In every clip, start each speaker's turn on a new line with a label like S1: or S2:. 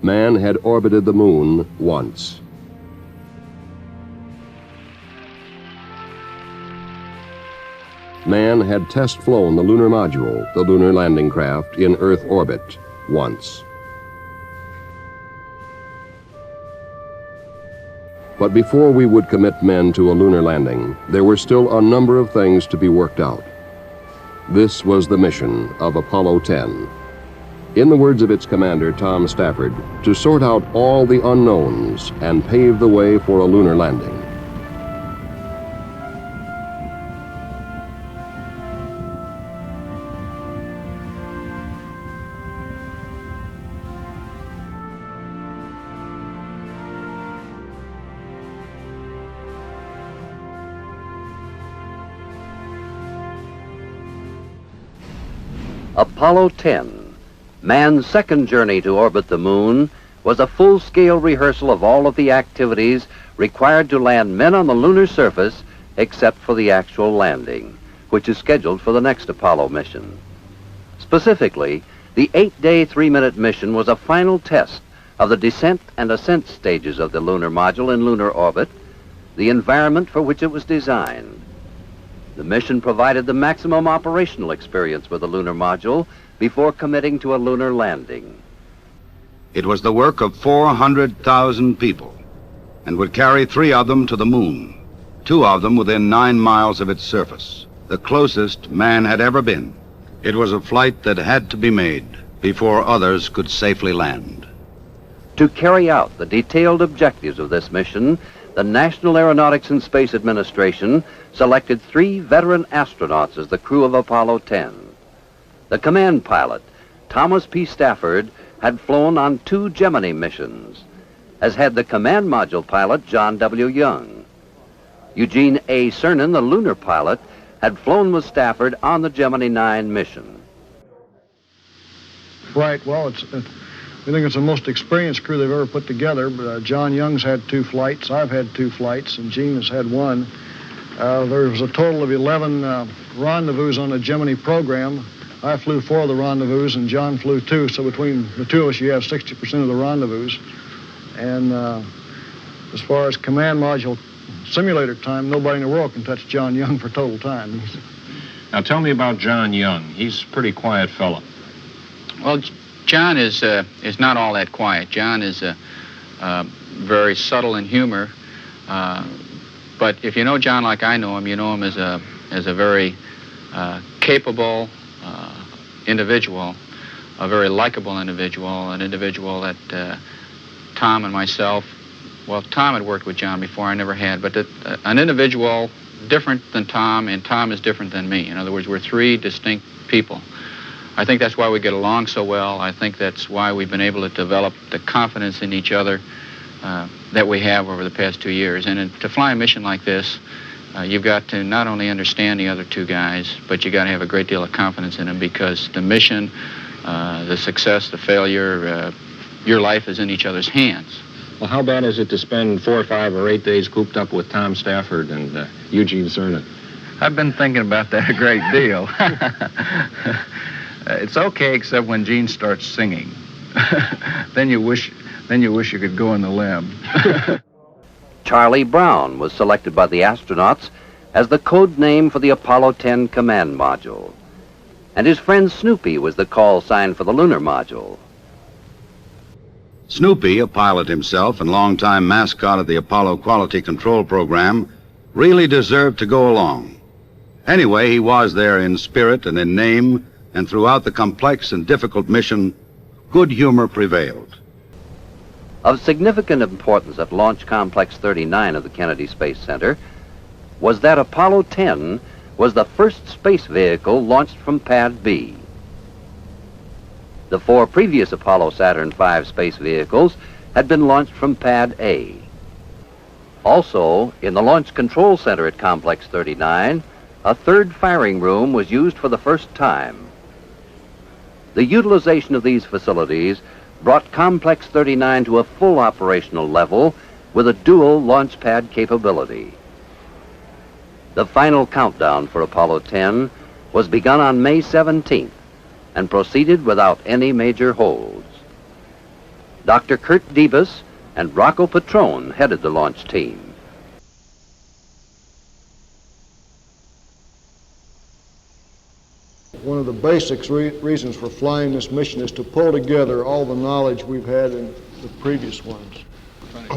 S1: man had orbited the moon once. Man had test-flown the lunar module, the lunar landing craft, in Earth orbit once. But before we would commit men to a lunar landing, there were still a number of things to be worked out. This was the mission of Apollo 10. In the words of its commander, Tom Stafford, to sort out all the unknowns and pave the way for a lunar landing.
S2: Apollo 10, man's second journey to orbit the moon, was a full-scale rehearsal of all of the activities required to land men on the lunar surface except for the actual landing, which is scheduled for the next Apollo mission. Specifically, the 8-day, 3-minute mission was a final test of the descent and ascent stages of the lunar module in lunar orbit, the environment for which it was designed. The mission provided the maximum operational experience with the lunar module before committing to a lunar landing.
S3: It was the work of 400,000 people and would carry 3 of them to the moon, 2 of them within 9 miles of its surface, the closest man had ever been. It was a flight that had to be made before others could safely land.
S2: To carry out the detailed objectives of this mission, the National Aeronautics and Space Administration selected 3 veteran astronauts as the crew of Apollo 10. The command pilot, Thomas P. Stafford, had flown on 2 Gemini missions, as had the command module pilot, John W. Young. Eugene A. Cernan, the lunar pilot, had flown with Stafford on the Gemini 9 mission.
S4: Right, well, I think it's the most experienced crew they've ever put together. But John Young's had 2 flights, I've had 2 flights, and Gene has had 1. There was a total of 11 rendezvous on the Gemini program. I flew 4 of the rendezvous, and John flew 2, so between the 2 of us, you have 60% of the rendezvous. And as far as command module simulator time, nobody in the world can touch John Young for total time.
S5: Now tell me about John Young. He's a pretty quiet fellow.
S6: Well, John is not all that quiet. John is very subtle in humor. But if you know John like I know him, you know him as a very capable individual, a very likable individual, an individual that Tom and myself, well, Tom had worked with John before, I never had, but an individual different than Tom, and Tom is different than me. In other words, we're 3 distinct people. I think that's why we get along so well. I think that's why we've been able to develop the confidence in each other that we have over the past 2 years. And to fly a mission like this, you've got to not only understand the other 2 guys, but you got to have a great deal of confidence in them, because the mission, the success, the failure, your life is in each other's hands.
S5: Well, how bad is it to spend 4 or 5 or 8 days cooped up with Tom Stafford and Eugene Cernan?
S7: I've been thinking about that a great deal. It's okay, except when Gene starts singing. Then you wish you could go on the limb.
S2: Charlie Brown was selected by the astronauts as the code name for the Apollo 10 command module. And his friend Snoopy was the call sign for the lunar module.
S3: Snoopy, a pilot himself and longtime mascot of the Apollo Quality Control Program, really deserved to go along. Anyway, he was there in spirit and in name, and throughout the complex and difficult mission, good humor prevailed.
S2: Of significant importance at Launch Complex 39 of the Kennedy Space Center was that Apollo 10 was the first space vehicle launched from Pad B. The 4 previous Apollo Saturn V space vehicles had been launched from Pad A. Also, in the Launch Control Center at Complex 39, a 3rd firing room was used for the first time. The utilization of these facilities brought Complex 39 to a full operational level with a dual launch pad capability. The final countdown for Apollo 10 was begun on May 17th and proceeded without any major holds. Dr. Kurt Debus and Rocco Petrone headed the launch team.
S4: One of the basic reasons for flying this mission is to pull together all the knowledge we've had in the previous ones.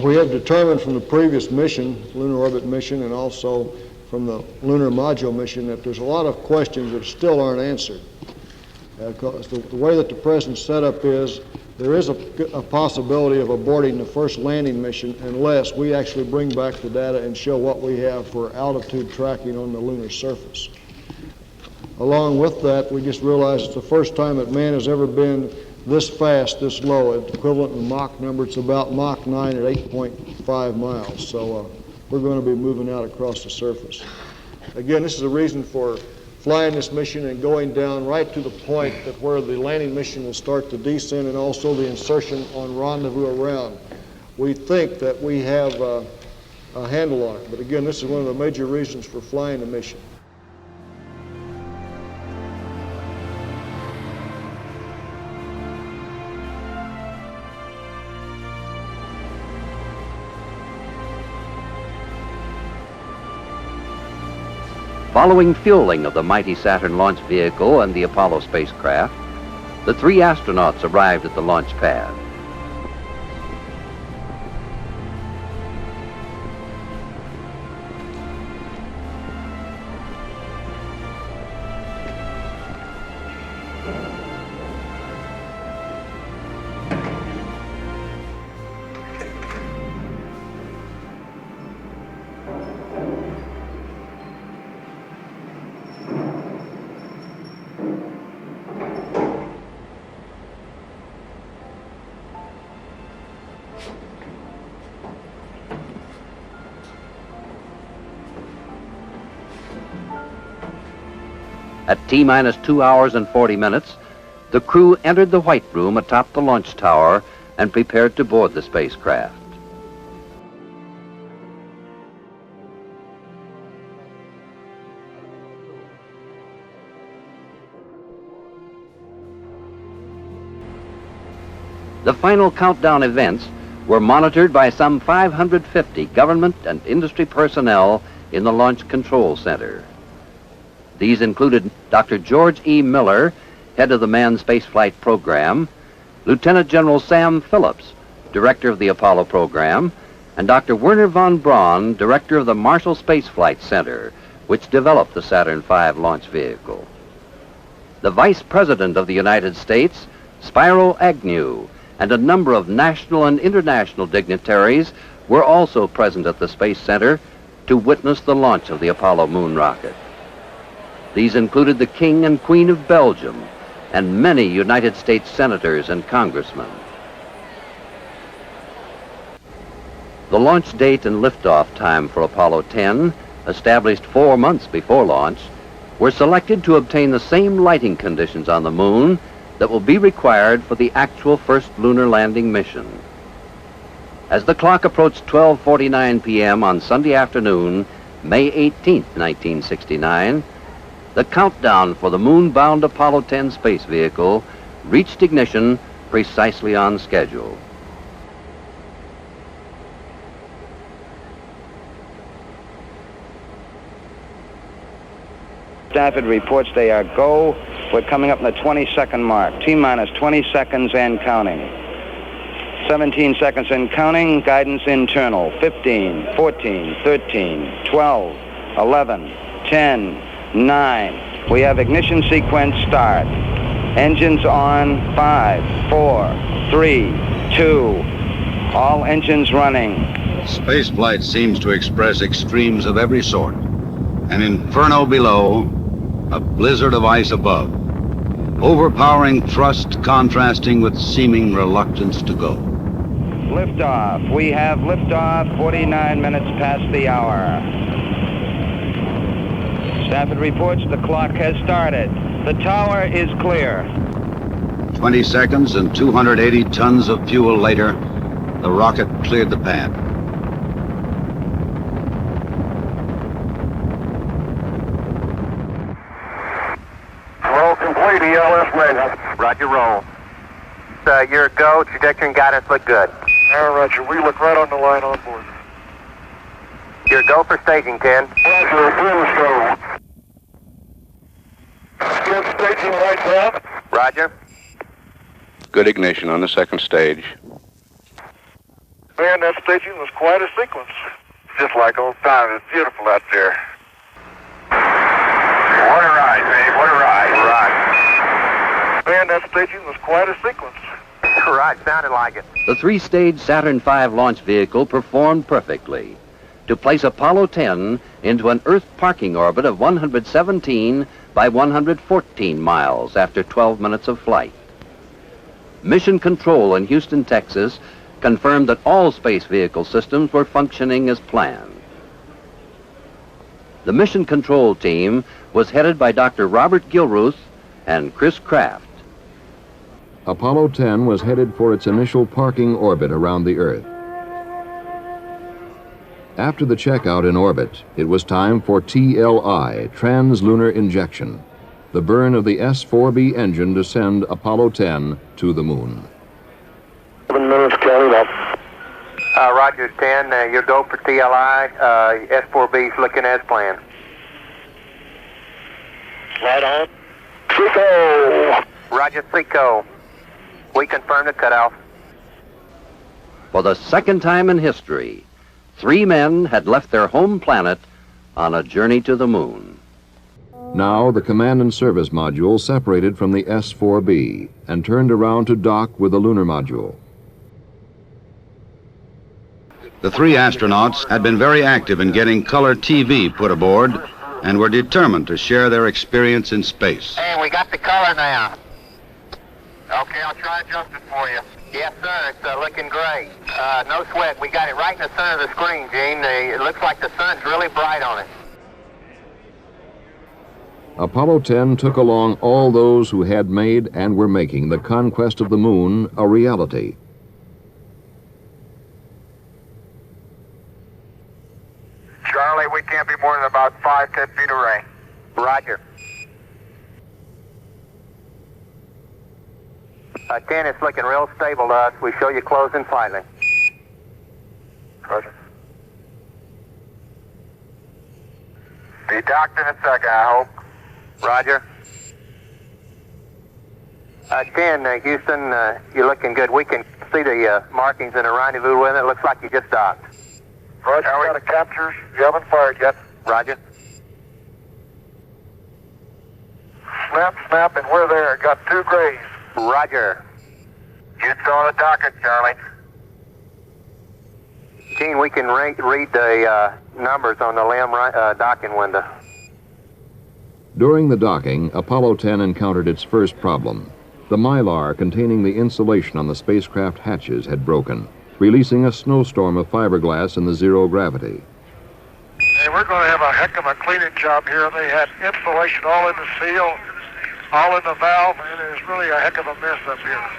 S4: We have determined from the previous mission, lunar orbit mission, and also from the lunar module mission, that there's a lot of questions that still aren't answered. Because the way that the present setup is, there is a possibility of aborting the first landing mission unless we actually bring back the data and show what we have for altitude tracking on the lunar surface. Along with that, we just realized it's the first time that man has ever been this fast, this low. It's equivalent in Mach number. It's about Mach 9 at 8.5 miles. So we're going to be moving out across the surface. Again, this is a reason for flying this mission and going down right to the point that where the landing mission will start to descend, and also the insertion on rendezvous around. We think that we have a handle on it. But again, this is one of the major reasons for flying the mission.
S2: Following fueling of the mighty Saturn launch vehicle and the Apollo spacecraft, the 3 astronauts arrived at the launch pad. At T-minus 2 hours and 40 minutes, the crew entered the White Room atop the launch tower and prepared to board the spacecraft. The final countdown events were monitored by some 550 government and industry personnel in the Launch Control Center. These included Dr. George E. Miller, head of the Manned Spaceflight Program, Lieutenant General Sam Phillips, director of the Apollo program, and Dr. Werner von Braun, director of the Marshall Space Flight Center, which developed the Saturn V launch vehicle. The Vice President of the United States, Spiro Agnew, and a number of national and international dignitaries were also present at the Space Center to witness the launch of the Apollo moon rocket. These included the King and Queen of Belgium and many United States senators and congressmen. The launch date and liftoff time for Apollo 10, established 4 months before launch, were selected to obtain the same lighting conditions on the moon that will be required for the actual first lunar landing mission. As the clock approached 12:49 p.m. on Sunday afternoon, May 18, 1969, the countdown for the moon-bound Apollo 10 space vehicle reached ignition precisely on schedule.
S8: Stafford reports they are go. We're coming up in the 20-second mark. T-minus 20 seconds and counting. 17 seconds and counting. Guidance internal. 15, 14, 13, 12, 11, 10, 9. We have ignition sequence start. Engines on. 5, 4, 3, 2. All engines running.
S3: Spaceflight seems to express extremes of every sort. An inferno below, a blizzard of ice above. Overpowering thrust contrasting with seeming reluctance to go.
S8: Liftoff. We have liftoff 49 minutes past the hour. Stafford reports the clock has started. The tower is clear.
S3: 20 seconds and 280 tons of fuel later, the rocket cleared the pad.
S9: Roll complete, ELS ready. Roger, roll. your go. Trajectory and guidance look good.
S10: Roger. We look right on the line on board.
S9: Your go for staging, 10.
S10: Roger. Good staging right now.
S9: Roger.
S11: Good ignition on the second stage.
S10: Man, that staging was quite a sequence. Just like old times. It's beautiful out there.
S9: What a ride, babe. What a ride. Right.
S10: Man, that staging was quite a sequence.
S9: Right, sounded like it.
S2: The three-stage Saturn V launch vehicle performed perfectly to place Apollo 10 into an Earth parking orbit of 117 by 114 miles after 12 minutes of flight. Mission Control in Houston, Texas, confirmed that all space vehicle systems were functioning as planned. The Mission Control team was headed by Dr. Robert Gilruth and Chris Kraft.
S1: Apollo 10 was headed for its initial parking orbit around the Earth. After the checkout in orbit, it was time for TLI, trans-lunar injection, the burn of the S-4B engine to send Apollo 10 to the moon.
S10: 7 minutes counting up.
S9: Roger, 10. Your go for TLI. S4B's looking as planned.
S10: Right on. Chico.
S9: Roger, Seco. We confirm the cutoff.
S2: For the second time in history, 3 men had left their home planet on a journey to the moon.
S1: Now the command and service module separated from the S-4B and turned around to dock with the lunar module.
S3: The 3 astronauts had been very active in getting color TV put aboard and were determined to share their experience in space.
S9: Hey, we got the color now. Okay, I'll try and adjust it for you. Yes, sir. It's looking great. No sweat. We got it right in the center of the screen, Gene. It looks like the sun's really bright on it.
S1: Apollo 10 took along all those who had made and were making the conquest of the moon a reality.
S10: Charlie, we can't be more than about 5-10 feet away.
S9: Roger. 10, it's looking real stable to us. We show you closing slightly.
S10: Roger. Be docked in a second, I hope.
S9: Roger. 10, Houston, you're looking good. We can see the markings in the rendezvous with it. It looks like you just docked.
S10: Roger, we got a captures. You haven't fired yet.
S9: Roger.
S10: Snap, and we're there. Got 2 grays.
S9: Roger.
S10: You saw the docket, Charlie.
S9: Gene, we can read the numbers on the LEM docking window.
S1: During the docking, Apollo 10 encountered its first problem. The mylar containing the insulation on the spacecraft hatches had broken, releasing a snowstorm of fiberglass in the zero gravity.
S10: Hey, we're going to have a heck of a cleaning job here. They had insulation all in the seal, all in the valve, and it's really a heck of a mess up here.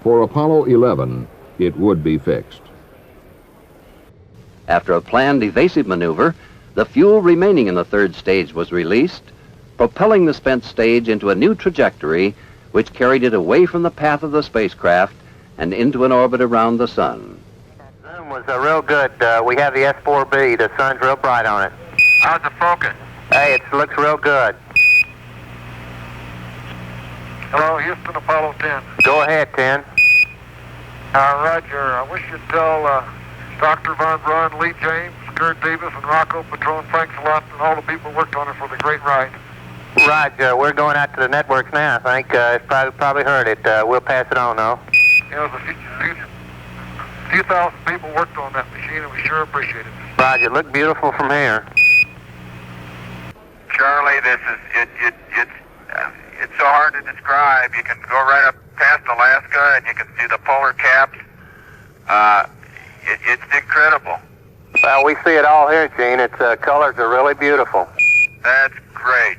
S1: For Apollo 11, it would be fixed.
S2: After a planned evasive maneuver, the fuel remaining in the third stage was released, propelling the spent stage into a new trajectory which carried it away from the path of the spacecraft and into an orbit around the sun.
S9: Zoom was real good. We have the S4B. The sun's real bright on it.
S10: How's the focus?
S9: Hey, it looks real good.
S10: Hello, Houston, Apollo 10.
S9: Go ahead, 10.
S10: Roger. I wish you'd tell Dr. Von Braun, Lee James, Kurt Davis, and Rocco Patron, thanks a lot, and all the people who worked on it for the great ride.
S9: Roger. We're going out to the networks now, I think. It's probably heard it. We'll pass it on, though.
S10: You know, a few thousand people worked on that machine, and we sure appreciate it.
S9: Roger. It looked beautiful from here.
S10: Charlie, this is it's so hard to describe. You can go right up past Alaska, and you can see the polar caps. It's incredible.
S9: Well, we see it all here, Gene. Its colors are really beautiful.
S10: That's great.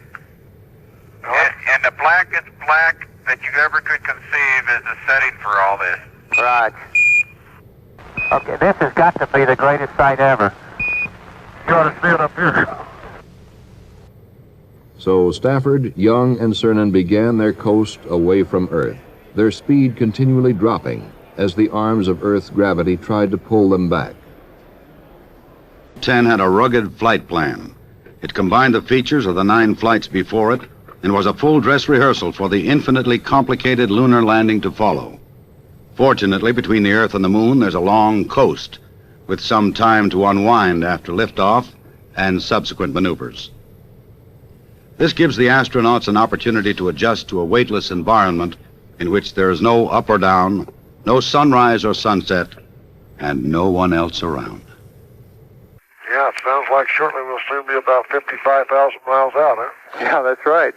S10: And the blackest black that you ever could conceive is the setting for all this.
S9: Right. Okay, this has got to be the greatest sight ever.
S10: You ought to see it up here.
S1: So Stafford, Young, and Cernan began their coast away from Earth. their speed continually dropping as the arms of Earth's gravity tried to pull them back.
S3: 10 had a rugged flight plan. It combined the features of the 9 flights before it and was a full dress rehearsal for the infinitely complicated lunar landing to follow. Fortunately, between the Earth and the Moon, there's a long coast with some time to unwind after liftoff and subsequent maneuvers. This gives the astronauts an opportunity to adjust to a weightless environment in which there is no up or down, no sunrise or sunset, and no one else around.
S10: Yeah, it sounds like shortly we'll soon be about 55,000 miles out, huh?
S9: Yeah, that's right.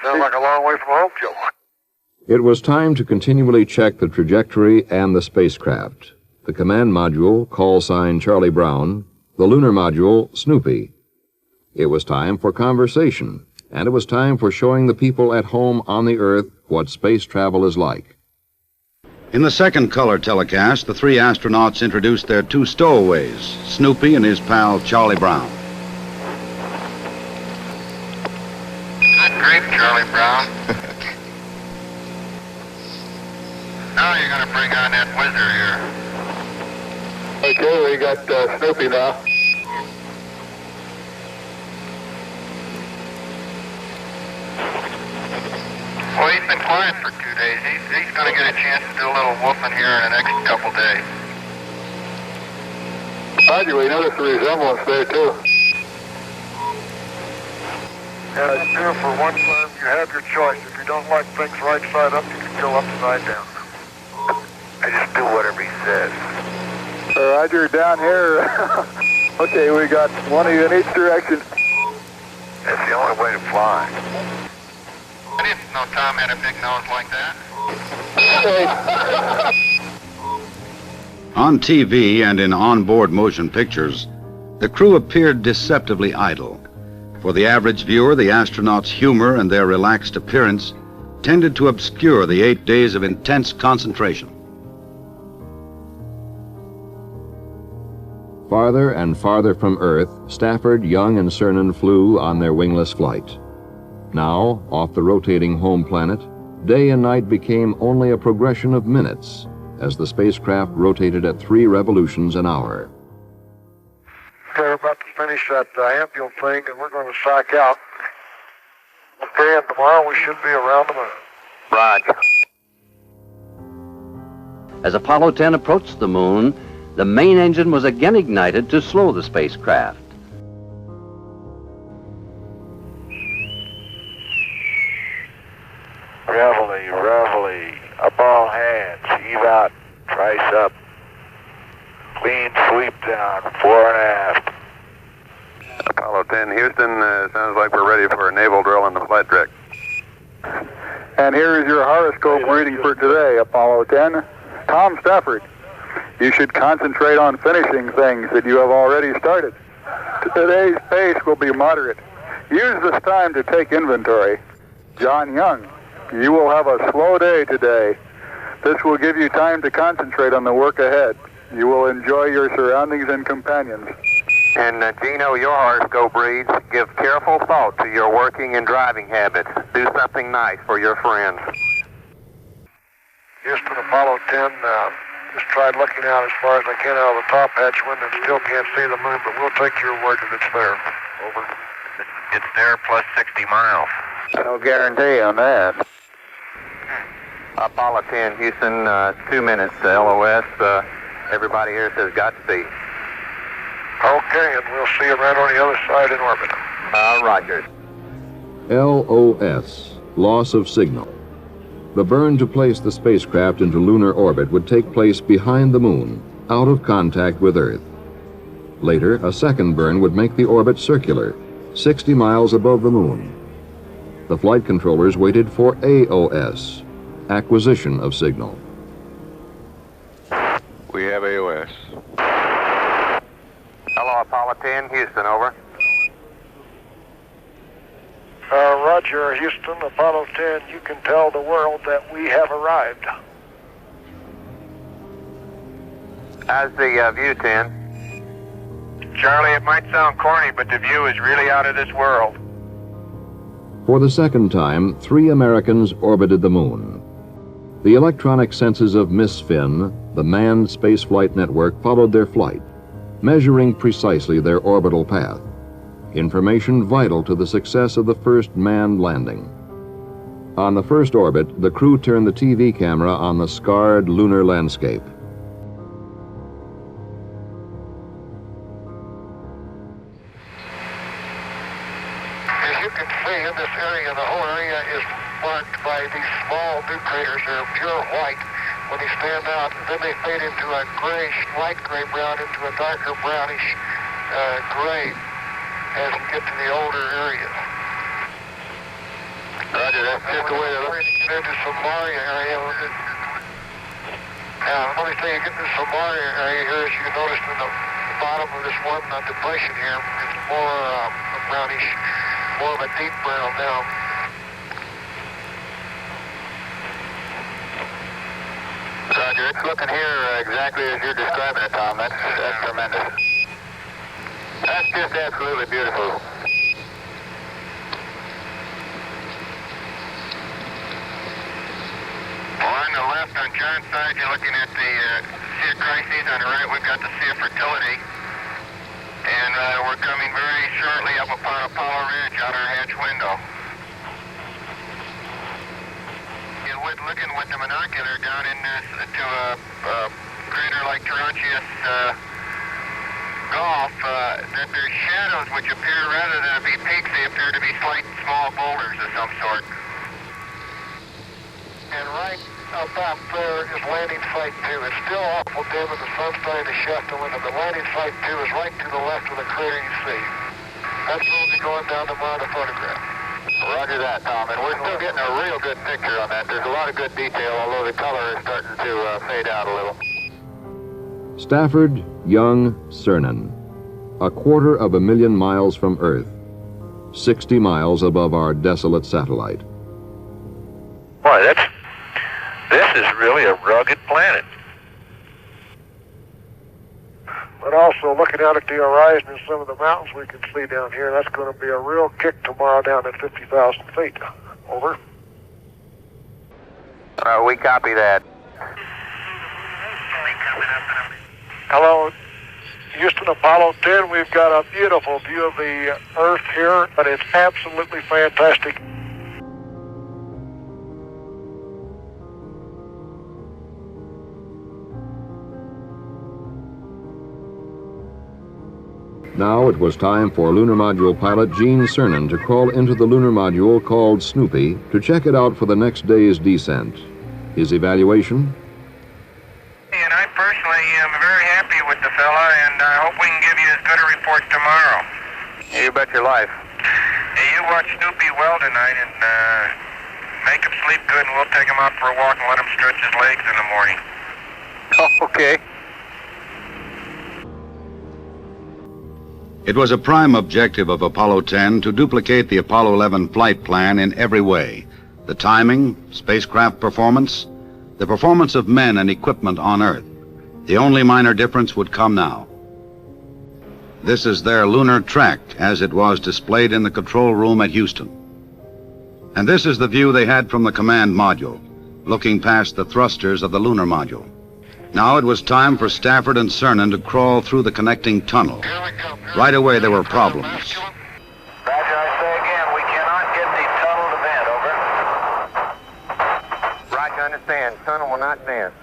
S10: Sounds like a long way from home, Joe.
S1: It was time to continually check the trajectory and the spacecraft. The command module, call sign Charlie Brown, the lunar module, Snoopy. It was time for conversation, and it was time for showing the people at home on the Earth what space travel is like.
S3: In the second color telecast, the 3 astronauts introduced their 2 stowaways, Snoopy and his pal Charlie Brown.
S9: Good grief, Charlie Brown. Now you're going to bring on that whizzer here.
S12: Okay, we got Snoopy now.
S9: Well, he's been quiet for 2 days. He's going to get a chance to do a little whooping here in the next couple days.
S12: Roger, we noticed the resemblance there, too.
S10: Yeah, you do for one firm, you have your choice. If you don't like things right side up, you can go upside down.
S9: I just do whatever he says.
S12: Roger, down here. Okay, we got one of you in each direction.
S9: That's the only way to fly. I didn't know Tom had a big nose like that.
S3: On TV and in onboard motion pictures, the crew appeared deceptively idle. For the average viewer, the astronauts' humor and their relaxed appearance tended to obscure the 8 days of intense concentration.
S1: Farther and farther from Earth, Stafford, Young, and Cernan flew on their wingless flight. Now, off the rotating home planet, day and night became only a progression of minutes as the spacecraft rotated at 3 revolutions an hour.
S10: We're about to finish that ampule thing, and we're going to psych out. Okay, and tomorrow we should be around the moon.
S9: Roger.
S2: As Apollo 10 approached the moon, the main engine was again ignited to slow the spacecraft.
S10: Reveille, up all hands, heave out, trice up, clean sweep down, fore and aft.
S11: Apollo 10, Houston, sounds like we're ready for a naval drill on the flight deck.
S12: And here is your horoscope reading for today, Apollo 10. Tom Stafford, you should concentrate on finishing things that you have already started. Today's pace will be moderate. Use this time to take inventory. John Young, you will have a slow day today. This will give you time to concentrate on the work ahead. You will enjoy your surroundings and companions.
S9: And Gino, your horoscope reads, give careful thought to your working and driving habits. Do something nice for your friends.
S10: Houston, Apollo 10, just tried looking out as far as I can out of the top hatch window and still can't see the moon, but we'll take your word that it's there. Over.
S9: It's there plus 60 miles.
S12: No guarantee on that.
S9: Apollo 10, Houston, 2 minutes to LOS. Everybody here says Godspeed.
S10: Okay, and we'll see you right on the other side in orbit.
S9: Roger.
S1: LOS, loss of signal. The burn to place the spacecraft into lunar orbit would take place behind the moon, out of contact with Earth. Later, a second burn would make the orbit circular, 60 miles above the moon. The flight controllers waited for AOS, acquisition of signal.
S11: We have AOS.
S9: Hello, Apollo 10, Houston, over.
S10: Roger, Houston, Apollo 10, you can tell the world that we have arrived.
S9: How's the view, 10?
S10: Charlie, it might sound corny, but the view is really out of this world.
S1: For the second time, 3 Americans orbited the moon. The electronic senses of MISFIN, the manned spaceflight network, followed their flight, measuring precisely their orbital path, information vital to the success of the first manned landing. On the first orbit, the crew turned the TV camera on the scarred lunar landscape.
S10: As you can see in this area, the whole area is marked by these small dew craters. They're pure white when they stand out. Then they fade into a grayish, light gray brown, into a darker brownish gray as you get to the older areas.
S9: Roger, that's just the way it looks.
S10: Get into Samaria area. Now, the only thing you get into Samaria area here is you notice in the bottom of this one depression here, it's more brownish, more of a deep brown now.
S9: Roger, it's looking here exactly as you're describing it, Tom. That's tremendous. That's just absolutely beautiful.
S10: On the left, on John's side, you're looking at the Sea of Crises. On the right, we've got the Sea of Fertility. And we're coming very shortly up upon Apollo Ridge on our hatch window. Looking with the binocular down in to a crater like Tarantius Gulf, that there's shadows which appear, rather than to be peaks, they appear to be slight small boulders of some sort. And right about there is landing site 2. It's still awful dim and the sun's starting to shaft the window. The landing site 2 is right to the left of the crater you see. That's where we'll be going down tomorrow to photograph.
S9: Roger that, Tom. And we're still getting a real good picture on that. There's a lot of good detail, although the color is starting to fade out a little.
S1: Stafford, Young, Cernan, 250,000 miles from Earth, 60 miles above our desolate satellite.
S13: Boy, this is really a rugged planet.
S10: But also looking out at the horizon and some of the mountains we can see down here, that's going to be a real kick tomorrow down at 50,000 feet. Over.
S9: We copy that.
S10: Hello, Houston, Apollo 10. We've got a beautiful view of the Earth here, but it's absolutely fantastic.
S1: Now it was time for Lunar Module pilot Gene Cernan to crawl into the lunar module called Snoopy to check it out for the next day's descent. His evaluation?
S10: And I personally am very happy with the fella, and I hope we can give you as good a report tomorrow.
S9: You bet your life.
S10: Hey, you watch Snoopy well tonight and make him sleep good, and we'll take him out for a walk and let him stretch his legs in the morning.
S9: Oh, okay.
S3: It was a prime objective of Apollo 10 to duplicate the Apollo 11 flight plan in every way. The timing, spacecraft performance, the performance of men and equipment on Earth. The only minor difference would come now. This is their lunar track as it was displayed in the control room at Houston. And this is the view they had from the command module, looking past the thrusters of the lunar module. Now it was time for Stafford and Cernan to crawl through the connecting tunnel. Right away there were problems.
S9: Roger, I say again, we cannot get the tunnel to vent, over. Roger, understand. Tunnel will not vent.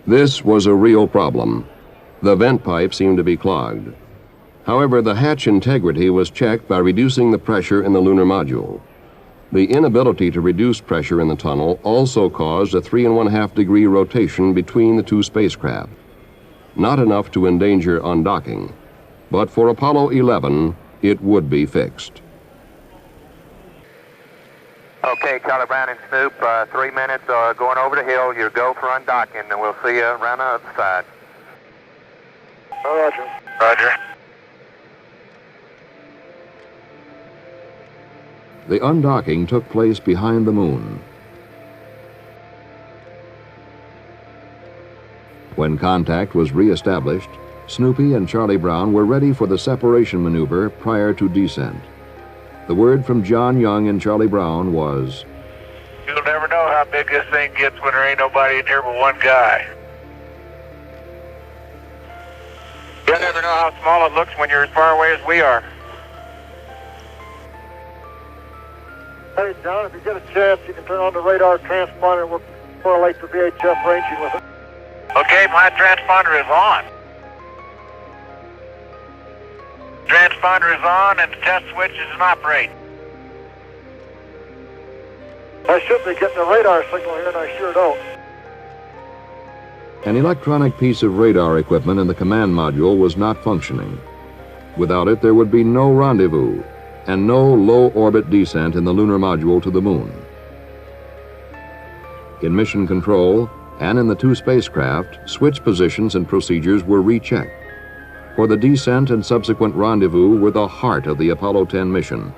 S1: This was a real problem. The vent pipe seemed to be clogged. However, the hatch integrity was checked by reducing the pressure in the lunar module. The inability to reduce pressure in the tunnel also caused a 3.5 degree rotation between the two spacecraft. Not enough to endanger undocking, but for Apollo 11, it would be fixed.
S9: Okay, Charlie Brown and Snoop, 3 minutes going over the hill. Your go for undocking, and we'll see you around the other side.
S10: Roger.
S9: Roger.
S1: The undocking took place behind the moon. When contact was re-established, Snoopy and Charlie Brown were ready for the separation maneuver prior to descent. The word from John Young and Charlie Brown was,
S10: You'll never know how
S13: how big this thing gets when there ain't nobody in here but one guy. You never know how small it looks when you're as far away as we are.
S10: Hey, John, if you get a chance, you can turn on the radar transponder and we'll correlate the VHF ranging with it.
S13: Okay, my transponder is on. Transponder is on and the test switch is in operate.
S10: I should be getting a radar signal here, and I sure don't.
S1: An electronic piece of radar equipment in the command module was not functioning. Without it, there would be no rendezvous and no low-orbit descent in the lunar module to the moon. In mission control and in the two spacecraft, switch positions and procedures were rechecked. For the descent and subsequent rendezvous were the heart of the Apollo 10 mission.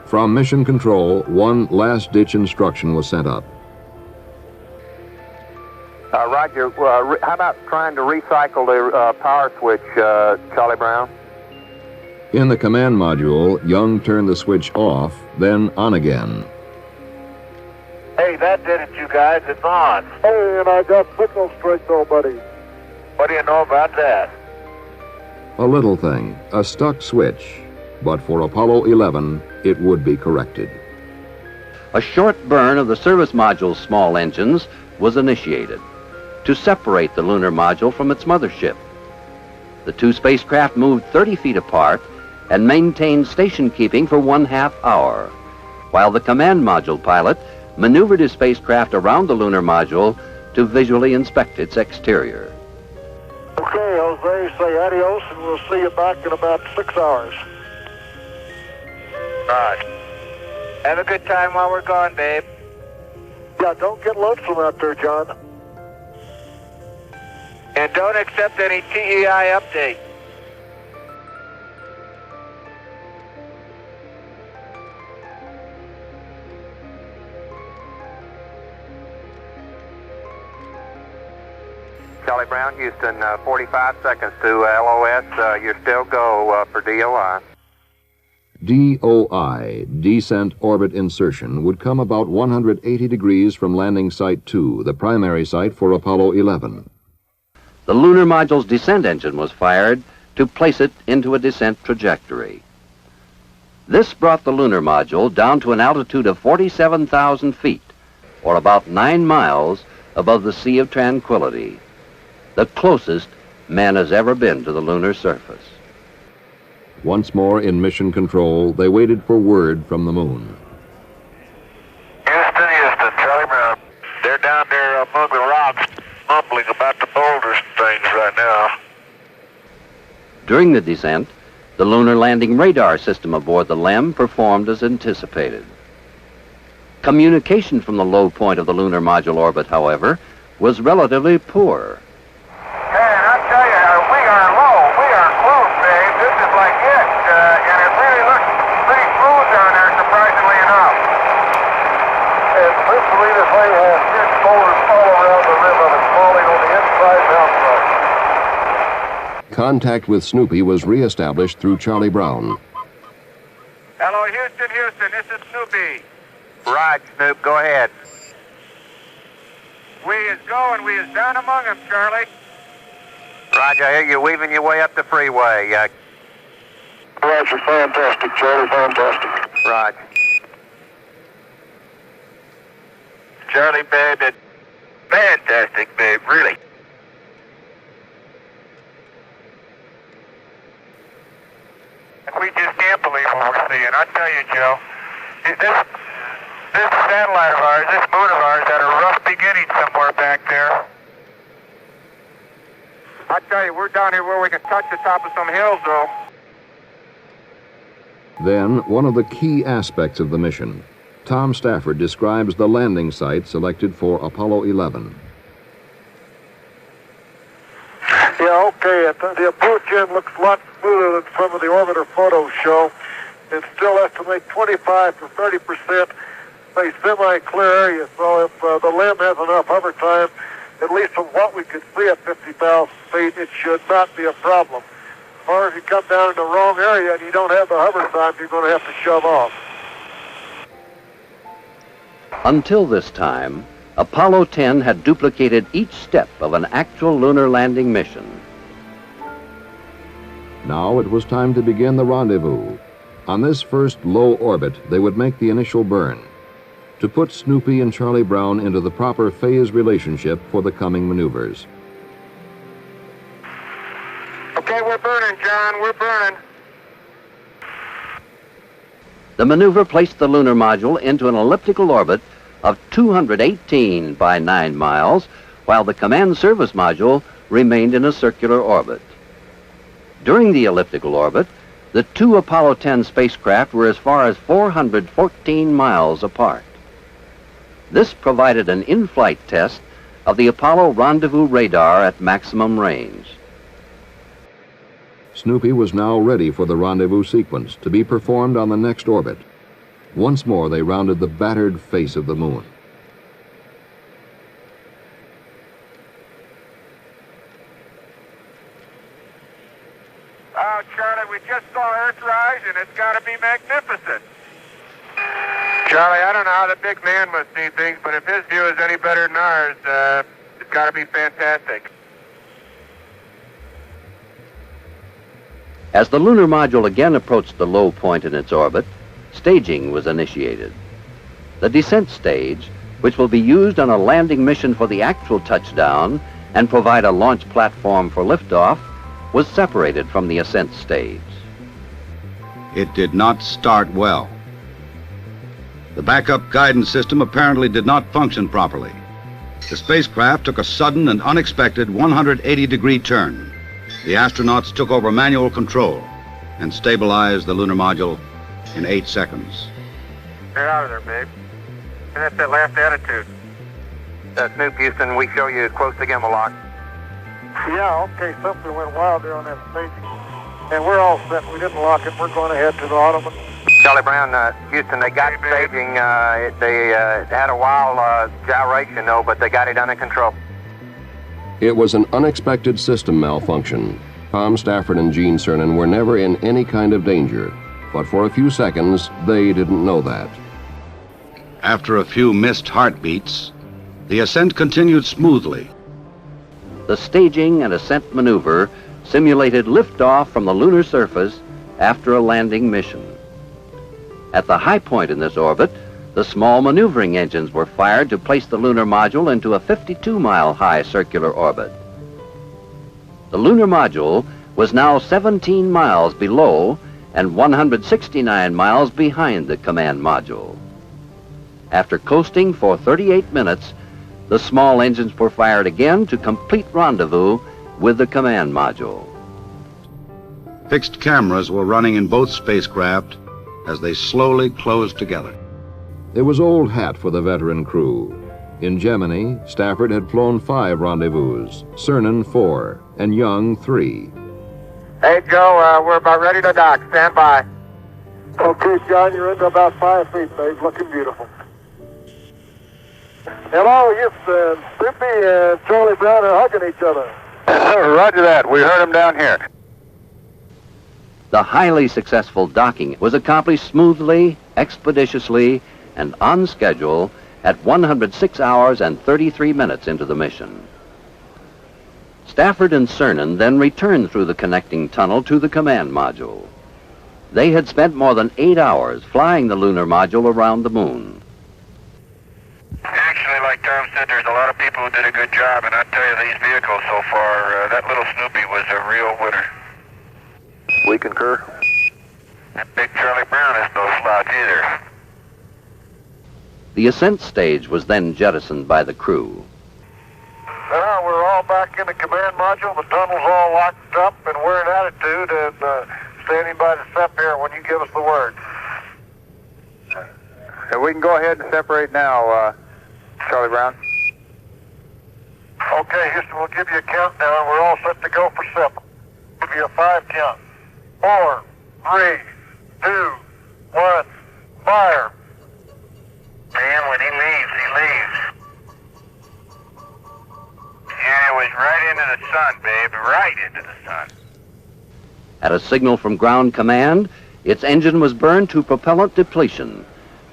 S1: From mission control, one last-ditch instruction was sent up.
S11: Roger, how about trying to recycle the power switch, Charlie Brown?
S1: In the command module, Young turned the switch off, then on again.
S13: Hey, that did it, you guys. It's on.
S10: Hey, and I got signal strength though, buddy.
S13: What do you know about that?
S1: A little thing, a stuck switch, but for Apollo 11, it would be corrected.
S2: A short burn of the service module's small engines was initiated to separate the lunar module from its mothership. The two spacecraft moved 30 feet apart and maintained station keeping for 1/2 hour, while the command module pilot maneuvered his spacecraft around the lunar module to visually inspect its exterior.
S10: Okay, Jose, say adios, and we'll see you back in about 6 hours.
S13: Right. Have a good time while we're gone, babe.
S10: Yeah, don't get lonesome out there, John.
S13: And don't accept any TEI update.
S11: Charlie Brown, Houston, 45 seconds to LOS. You're still go for DOI.
S1: DOI, Descent Orbit Insertion, would come about 180 degrees from landing site 2, the primary site for Apollo 11.
S2: The lunar module's descent engine was fired to place it into a descent trajectory. This brought the lunar module down to an altitude of 47,000 feet, or about 9 miles above the Sea of Tranquility, the closest man has ever been to the lunar surface.
S1: Once more in mission control, they waited for word from the moon.
S13: Houston, Charlie Brown. They're down there among the rocks, mumbling about the boulders and things right now.
S2: During the descent, the lunar landing radar system aboard the LEM performed as anticipated. Communication from the low point of the lunar module orbit, however, was relatively poor.
S13: Hey, and I tell you, we are low. We are close, babe. This is like it. And it really looks pretty smooth down there, surprisingly enough.
S10: And this arena thing has huge boulders all around the rim of it, falling on the inside and outside.
S1: Contact with Snoopy was reestablished through Charlie Brown.
S13: Hello, Houston, this is Snoopy.
S11: Right, Snoop, go ahead.
S13: We is going, we is down among them, Charlie.
S11: Roger, I hear you weaving your way up the freeway.
S10: Roger, fantastic, Charlie, fantastic.
S11: Right.
S13: Charlie, babe, it's fantastic, babe, really. We just can't believe what we're seeing. I tell you, Joe, this satellite of ours, this moon of ours, had a rough beginning somewhere back there. I tell you, we're down here where we can touch the top of some hills, though.
S1: Then, one of the key aspects of the mission. Tom Stafford describes the landing site selected for Apollo 11.
S10: Yeah, okay, the approach end looks a lot smoother than some of the orbiter photos show. It still estimates 25 to 30% a semi-clear area, so if the LEM has enough hover time, at least from what we could see at 50,000 feet, it should not be a problem. Or if you come down in the wrong area and you don't have the hover time, you're going to have to shove off.
S2: Until this time, Apollo 10 had duplicated each step of an actual lunar landing mission.
S1: Now it was time to begin the rendezvous. On this first low orbit, they would make the initial burn to put Snoopy and Charlie Brown into the proper phase relationship for the coming maneuvers.
S13: Okay, we're burning, John. We're burning.
S2: The maneuver placed the lunar module into an elliptical orbit of 218 by 9 miles, while the command service module remained in a circular orbit. During the elliptical orbit, the two Apollo 10 spacecraft were as far as 414 miles apart. This provided an in-flight test of the Apollo rendezvous radar at maximum range.
S1: Snoopy was now ready for the rendezvous sequence to be performed on the next orbit. Once more, they rounded the battered face of the moon.
S13: Oh, Charlie, we just saw Earthrise, and it's got to be magnificent. Charlie, I don't know how the big man must see things, but if his view is any better than ours, it's got to be fantastic.
S2: As the lunar module again approached the low point in its orbit, staging was initiated. The descent stage, which will be used on a landing mission for the actual touchdown and provide a launch platform for liftoff, was separated from the ascent stage.
S3: It did not start well. The backup guidance system apparently did not function properly. The spacecraft took a sudden and unexpected 180-degree turn. The astronauts took over manual control and stabilized the lunar module in 8 seconds.
S13: Get out of there, babe. And that's that last attitude.
S9: Snoop, Houston, we show you close to gimbal lock.
S10: Yeah, okay, something went wild there on that staging. And we're all set. We didn't lock it. We're going ahead to the Ottoman.
S9: Charlie Brown, Houston, they got staging. They had a wild gyration, though, but they got it under control.
S1: It was an unexpected system malfunction. Tom Stafford and Gene Cernan were never in any kind of danger, but for a few seconds, they didn't know that.
S3: After a few missed heartbeats, the ascent continued smoothly.
S2: The staging and ascent maneuver simulated liftoff from the lunar surface after a landing mission. At the high point in this orbit, the small maneuvering engines were fired to place the lunar module into a 52-mile-high circular orbit. The lunar module was now 17 miles below and 169 miles behind the command module. After coasting for 38 minutes, the small engines were fired again to complete rendezvous with the command module.
S3: Fixed cameras were running in both spacecraft as they slowly closed together.
S1: It was old hat for the veteran crew. In Gemini, Stafford had flown 5 rendezvous, Cernan 4, and Young 3.
S13: Hey, Joe, we're about ready to dock. Stand by.
S10: Okay, John, you're into about 5 feet, babe. Looking beautiful. Hello, yes, Snoopy and Charlie Brown are hugging each other.
S13: Roger that. We heard him down here.
S2: The highly successful docking was accomplished smoothly, expeditiously, and on schedule at 106 hours and 33 minutes into the mission. Stafford and Cernan then returned through the connecting tunnel to the command module. They had spent more than 8 hours flying the lunar module around the moon.
S13: Actually, like Tom said, there's a lot of people who did a good job, and I tell you, these vehicles so far, that little Snoopy was a real winner.
S11: We concur.
S13: That big Charlie Brown is no slouch either.
S2: The ascent stage was then jettisoned by the crew.
S10: Now we're all back in the command module. The tunnel's all locked up, and we're in attitude and standing by the step here when you give us the word.
S12: We can go ahead and separate now, Charlie Brown.
S10: Okay, Houston, we'll give you a countdown. We're all set to go for separate. Give you a 5 count. 4, 3, 2, 1, fire.
S13: Man, when he leaves, he leaves. Yeah, it was right into the sun, babe. Right into the sun.
S2: At a signal from ground command, its engine was burned to propellant depletion.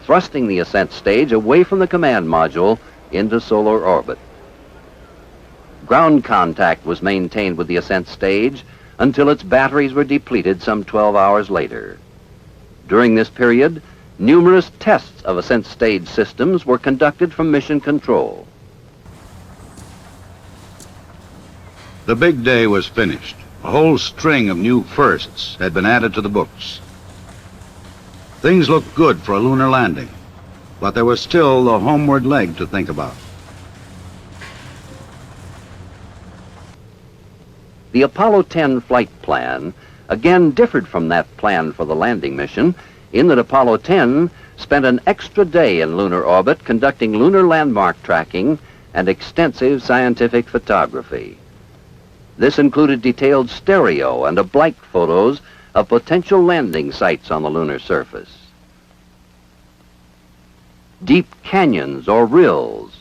S2: thrusting the ascent stage away from the command module into solar orbit. Ground contact was maintained with the ascent stage until its batteries were depleted some 12 hours later. During this period, numerous tests of ascent stage systems were conducted from mission control.
S3: The big day was finished. A whole string of new firsts had been added to the books. Things looked good for a lunar landing, but there was still the homeward leg to think about.
S2: The Apollo 10 flight plan again differed from that plan for the landing mission in that Apollo 10 spent an extra day in lunar orbit conducting lunar landmark tracking and extensive scientific photography. This included detailed stereo and oblique photos of potential landing sites on the lunar surface. Deep canyons or rills,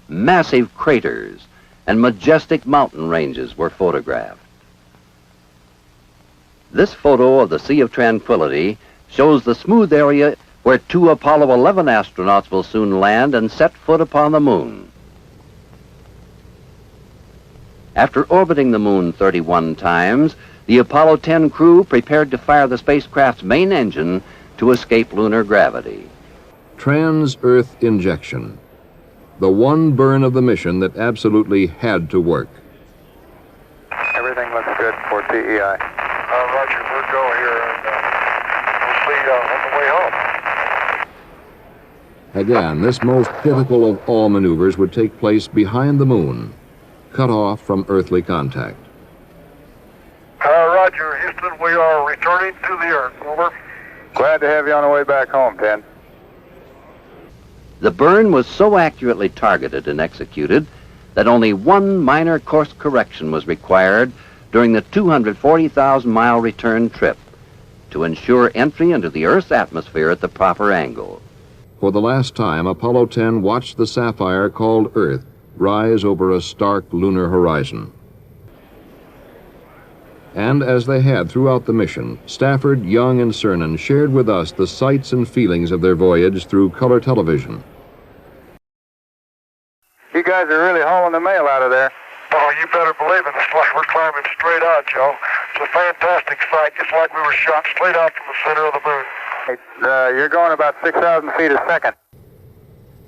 S2: massive craters, and majestic mountain ranges were photographed. This photo of the Sea of Tranquility shows the smooth area where 2 Apollo 11 astronauts will soon land and set foot upon the moon. After orbiting the moon 31 times, the Apollo 10 crew prepared to fire the spacecraft's main engine to escape lunar gravity.
S1: Trans-Earth injection. The one burn of the mission that absolutely had to work.
S11: Everything looks good for TEI.
S10: Roger, we're go here, and we'll see on the way home.
S1: Again, this most difficult of all maneuvers would take place behind the moon, cut off from earthly contact.
S10: Roger, Houston, we are returning to the Earth. Over.
S12: Glad to have you on the way back home, 10.
S2: The burn was so accurately targeted and executed that only one minor course correction was required during the 240,000-mile return trip to ensure entry into the Earth's atmosphere at the proper angle.
S1: For the last time, Apollo 10 watched the sapphire called Earth rise over a stark lunar horizon. And as they had throughout the mission, Stafford, Young, and Cernan shared with us the sights and feelings of their voyage through color television.
S12: You guys are really hauling the mail out of there.
S10: Oh, you better believe it. It's like we're climbing straight out, Joe. It's a fantastic sight. It's like we were shot straight out from the center of the moon.
S12: You're going about 6,000 feet a second.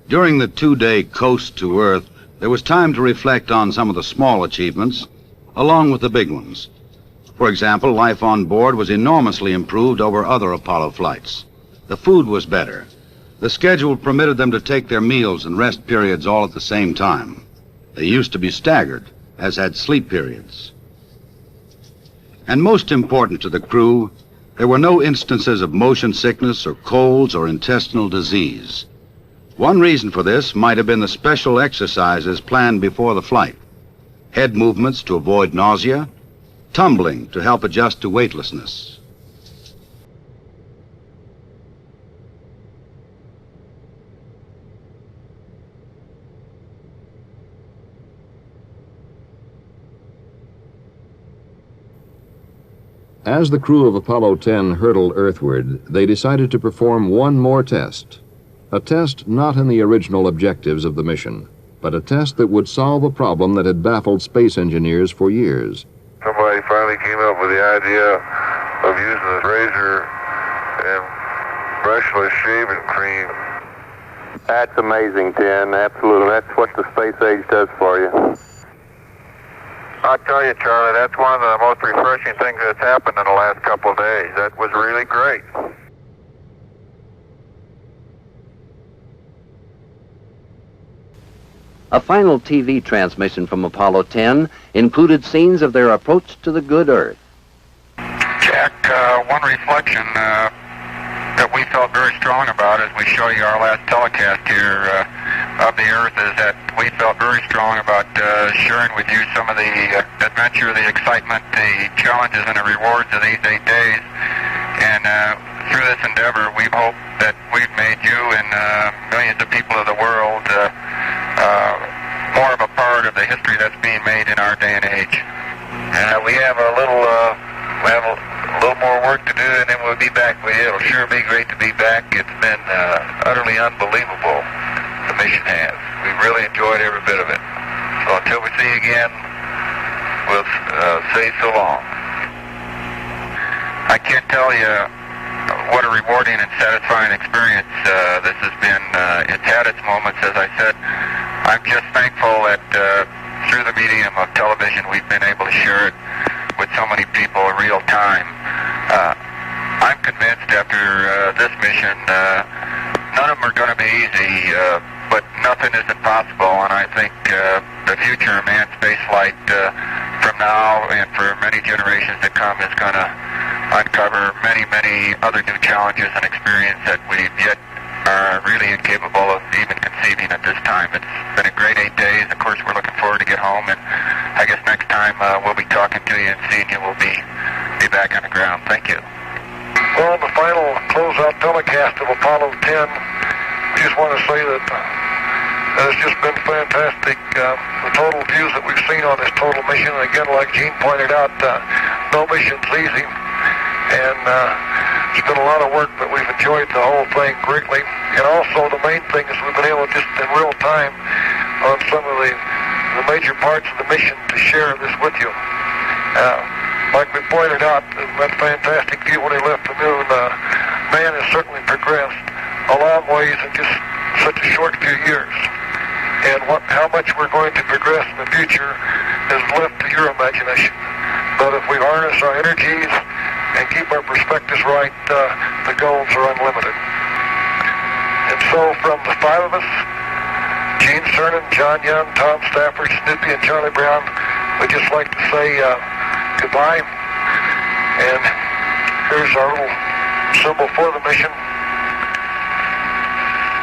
S3: During the 2-day coast to Earth, there was time to reflect on some of the small achievements, along with the big ones. For example, life on board was enormously improved over other Apollo flights. The food was better. The schedule permitted them to take their meals and rest periods all at the same time. They used to be staggered, as had sleep periods. And most important to the crew, there were no instances of motion sickness or colds or intestinal disease. One reason for this might have been the special exercises planned before the flight. Head movements to avoid nausea, tumbling to help adjust to weightlessness.
S1: As the crew of Apollo 10 hurtled earthward, they decided to perform one more test. A test not in the original objectives of the mission, but a test that would solve a problem that had baffled space engineers for years.
S10: Somebody finally came up with the idea of using a razor and brushless shaving cream.
S11: That's amazing, 10. Absolutely. That's what the space age does for you.
S13: I'll tell you, Charlie, that's one of the most refreshing things that's happened in the last couple of days. That was really great.
S2: A final TV transmission from Apollo 10 included scenes of their approach to the good Earth.
S13: Jack, one reflection that we felt very strong about as we show you our last telecast here of the Earth is that we felt very strong about sharing with you some of the adventure, the excitement, the challenges, and the rewards of these 8 days. And through this endeavor, we hope that we've made you and millions of people of the world more of a part of the history that's being made in our day and age. We have a little more work to do, and then we'll be back with you. It'll sure be great to be back. It's been utterly unbelievable, the mission has. We've really enjoyed every bit of it. So until we see you again, we'll say so long. I can't tell you what a rewarding and satisfying experience this has been. It's had its moments, as I said. I'm just thankful that through the medium of television we've been able to share it with so many people in real time. I'm convinced after this mission, none of them are going to be easy, but nothing is impossible, and I think the future of manned spaceflight from now and for many generations to come is going to uncover many, many other new challenges and experience that we've yet are really incapable of even conceiving at this time. It's been a great 8 days. Of course, we're looking forward to get home, and I guess next time we'll be talking to you and seeing you. We'll be back on the ground. Thank you.
S10: Well, the final closeout telecast of Apollo 10, we just want to say that it's just been fantastic. The total views that we've seen on this total mission, and again, like Gene pointed out, no mission's easy, and it's been a lot of work, but we've enjoyed the whole thing greatly. And also the main thing is we've been able just in real time on some of the major parts of the mission to share this with you. Like we pointed out, that fantastic view when he left the moon, man has certainly progressed a long ways in just such a short few years. And how much we're going to progress in the future is left to your imagination. But if we harness our energies and keep our perspectives right, the goals are unlimited. And so from the five of us, Gene Cernan, John Young, Tom Stafford, Snoopy, and Charlie Brown, we'd just like to say goodbye. And here's our little symbol for the mission.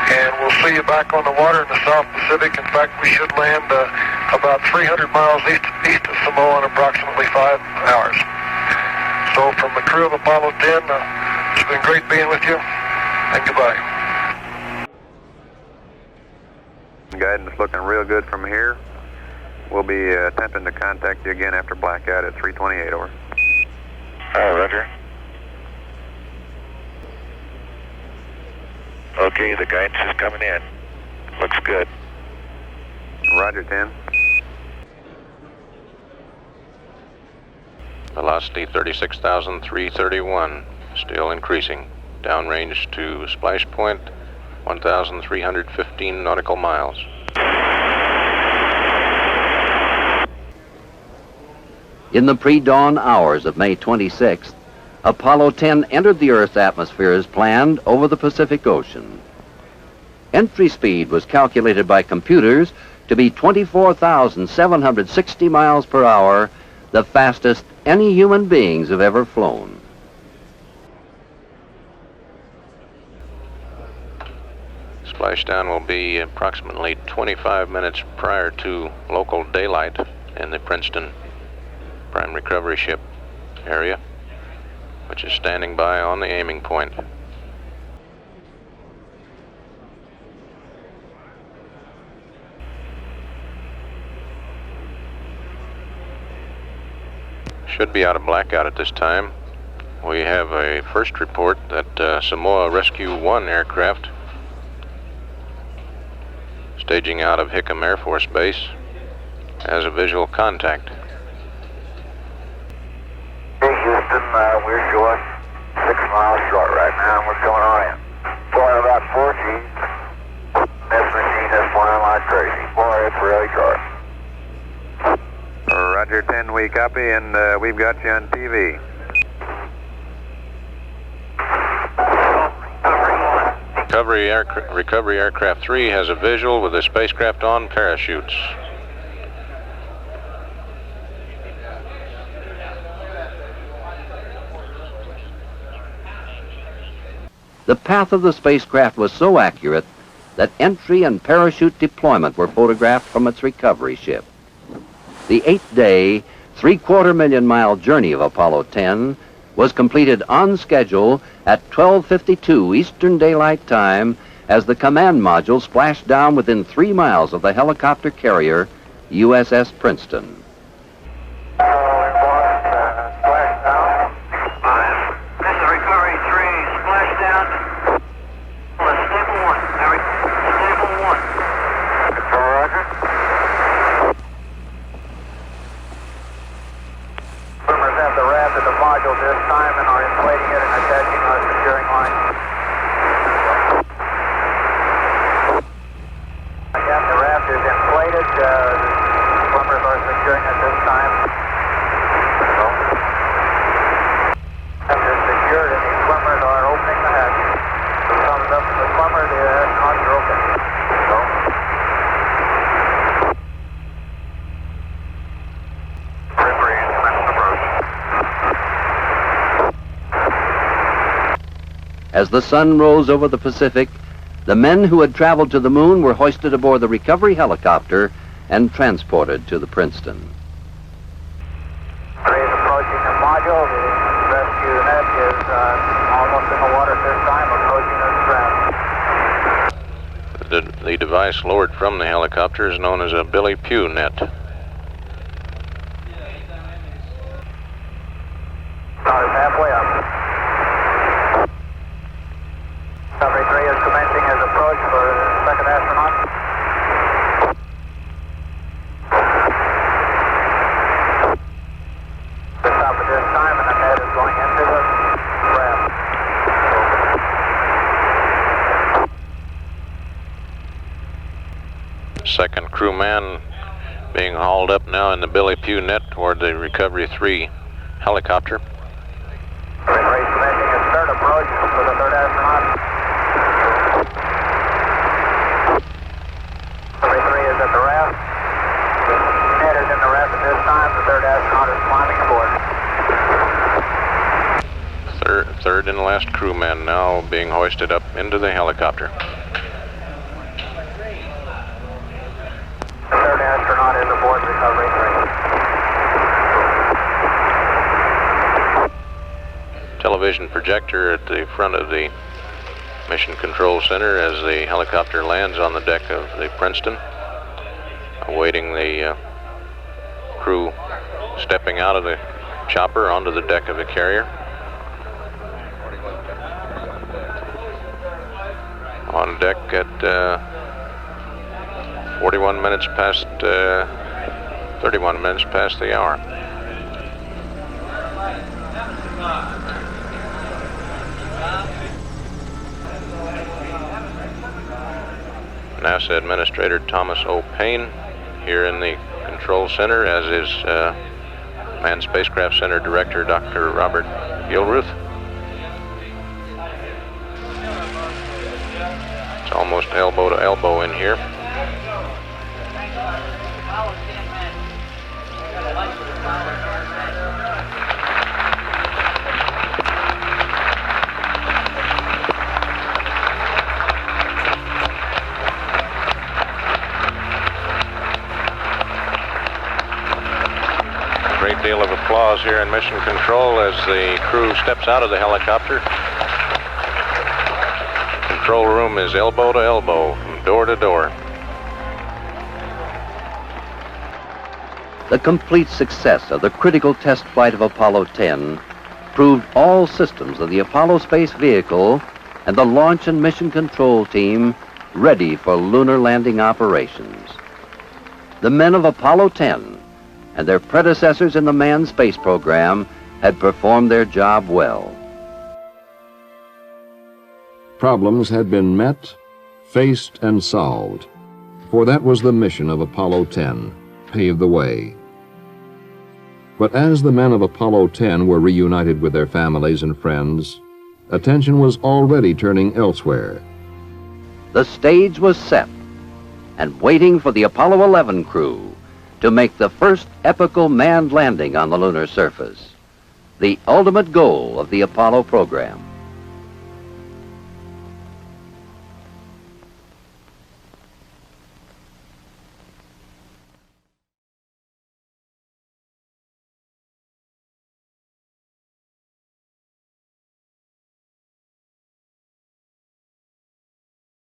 S10: And we'll see you back on the water in the South Pacific. In fact, we should land about 300 miles east of Samoa in approximately 5 hours. So from the crew of Apollo 10, it's been great being with you, and goodbye.
S11: Guidance looking real good from here. We'll be attempting to contact you again after blackout at 3:28, over.
S13: Roger. Okay, the guidance is coming in. Looks good.
S11: Roger, 10.
S5: Velocity 36,331, still increasing. Downrange to splash point, 1,315 nautical miles.
S2: In the pre-dawn hours of May 26th, Apollo 10 entered the Earth's atmosphere as planned over the Pacific Ocean. Entry speed was calculated by computers to be 24,760 miles per hour, the fastest any human beings have ever flown.
S5: Splashdown will be approximately 25 minutes prior to local daylight in the Princeton prime recovery ship area, which is standing by on the aiming point. Should be out of blackout at this time. We have a first report that Samoa Rescue 1 aircraft staging out of Hickam Air Force Base has a visual contact.
S9: Hey Houston, we're short, 6 miles short right now, and we're coming on in. Flying about 14. This machine is flying like crazy. Boy, it's really short.
S11: Roger, 10, we copy, and we've got you on TV.
S5: Recovery Aircraft 3 has a visual with the spacecraft on parachutes.
S2: The path of the spacecraft was so accurate that entry and parachute deployment were photographed from its recovery ship. The 8-day, 750,000-mile journey of Apollo 10 was completed on schedule at 12:52 Eastern Daylight Time as the command module splashed down within 3 miles of the helicopter carrier USS Princeton.
S9: Splashdown.
S2: As the sun rose over the Pacific, the men who had traveled to the moon were hoisted aboard the recovery helicopter and transported to the Princeton.
S9: Is approaching the module. The rescue net is almost in the water this time, approaching its crest.
S5: The device lowered from the helicopter is known as a Billy Pugh net.
S9: About halfway up. Recovery 3 is commencing his approach for the second astronaut. To stop at this time, and the net is going into the raft.
S5: Second crewman being hauled up now in the Billy Pugh net toward the Recovery 3 helicopter.
S9: Recovery 3 is commencing his third approach for the third astronaut. Recovery 3 is at the raft. The net is in the raft at this time. The third astronaut is climbing aboard.
S5: Third and last crewman now being hoisted up into the helicopter.
S9: The third astronaut is aboard Recovery 3.
S5: Television projector at the front of the Mission Control Center as the helicopter lands on the deck of the Princeton, awaiting the crew stepping out of the chopper onto the deck of the carrier. On deck at 31 minutes past the hour. NASA Administrator Thomas O. Payne here in the control center, as is Manned Spacecraft Center Director Dr. Robert Gilruth. It's almost elbow to elbow in here. Great deal of applause here in Mission Control as the crew steps out of the helicopter. Control room is elbow to elbow, from door to door.
S2: The complete success of the critical test flight of Apollo 10 proved all systems of the Apollo space vehicle and the launch and mission control team ready for lunar landing operations. The men of Apollo 10 and their predecessors in the manned space program had performed their job well.
S1: Problems had been met, faced, and solved, for that was the mission of Apollo 10, pave the way. But as the men of Apollo 10 were reunited with their families and friends, attention was already turning elsewhere.
S2: The stage was set and waiting for the Apollo 11 crew to make the first epical manned landing on the lunar surface, the ultimate goal of the Apollo program.